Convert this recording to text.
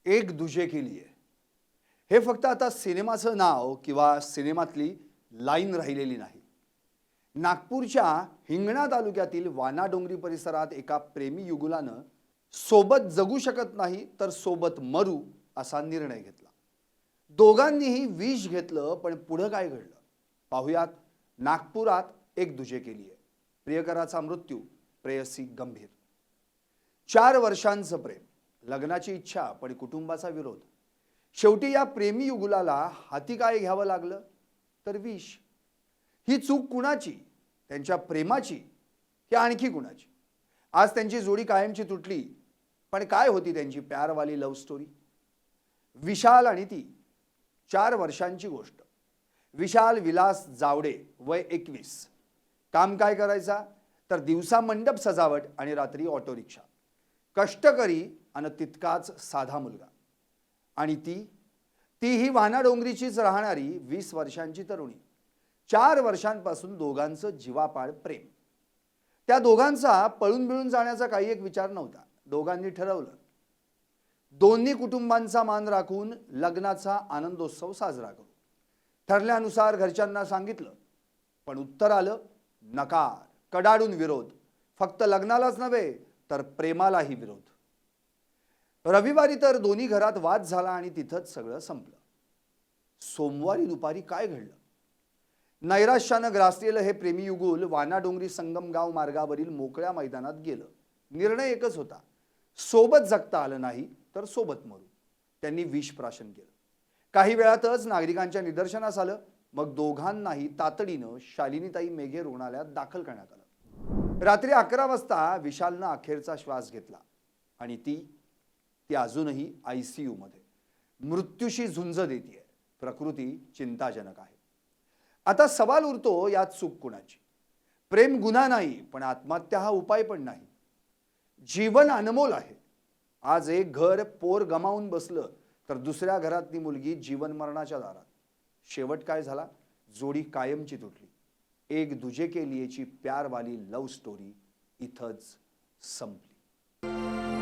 एक दुजे के लिए हे फक्त आता सिनेमाचं नाव किंवा सिनेमातली लाईन राहिलेली नाही. नागपूरच्या हिंगणा तालुक्यातील वानाडोंगरी परिसरात एका प्रेमी युगुलानं सोबत जगू शकत नाही तर सोबत मरू असा निर्णय घेतला. दोघांनीही विष घेतलं, पण पुढे काय घडलं पाहूयात. नागपुरात एक दुजे केली आहे. प्रियकराचा मृत्यू, प्रेयसी गंभीर. 4 वर्षांचं प्रेम, लग्नाची इच्छा पण कुटुंबाचा विरोध. शेवटी या प्रेमी युगुलाला हाती काय घ्यावं लागलं तर विष. ही चूक कुणाची? त्यांच्या प्रेमाची की आणखी कुणाची? आज त्यांची जोडी कायमची तुटली, पण काय होती त्यांची प्यारवाली लव्ह स्टोरी? विशाल आणि ती 4 वर्षांची गोष्ट. विशाल विलास जावडे, वय 21. काम काय करायचा तर दिवसा मंडप सजावट आणि रात्री ऑटो रिक्षा. कष्टकरी आणि तितकाच साधा मुलगा. आणि तीही वानाडोंगरीचीच राहणारी 20 वर्षांची तरुणी. 4 वर्षांपासून दोघांचं जीवापाड प्रेम. त्या दोघांचा पळून बिळून जाण्याचा काही एक विचार नव्हता. दोघांनी ठरवलं दोन्ही कुटुंबांचा मान राखून लग्नाचा आनंदोत्सव साजरा करू. ठरल्यानुसार घरच्यांना सांगितलं, पण उत्तर आलं नकार, कडाडून विरोध. फक्त लग्नालाच नव्हे तर प्रेमालाही विरोध. रविवारी तर दोन्ही घरात वाद झाला आणि तिथंच सगळं संपलं. सोमवारी दुपारी काय घडलं? नैराश्यानं ग्रासलेलं हे प्रेमी युगुल वानाडोंगरी संगमगाव मार्गावरील मोकळ्या मैदानात गेलं. निर्णय एकच होता, सोबत जगता आलं नाही तर सोबत मरू. त्यांनी विष प्राशन केलं. काही वेळातच नागरिकांच्या निदर्शनास आलं. मग दोघांनाही तातडीनं शालिनीताई मेघे रुग्णालयात दाखल करण्यात आलं. रात्री 11 वाजता विशालनं अखेरचा श्वास घेतला आणि ती अजूनही ICU मध्ये मृत्यूशी झुंज देतीये. प्रकृती चिंताजनक आहे. आता सवाल उरतो, यात चूक कुणाची? प्रेम गुन्हा नाही, पण आत्महत्या हा उपाय पण नाही. जीवन अनमोल आहे. आज एक घर पोर गमावून बसलं तर दुसऱ्या घरातली मुलगी जीवन मरणाच्या दारात. शेवट काय झाला? जोडी कायमची तुटली. एक दुजे के लियेची प्यारवाली लव्ह स्टोरी इथंच संपली.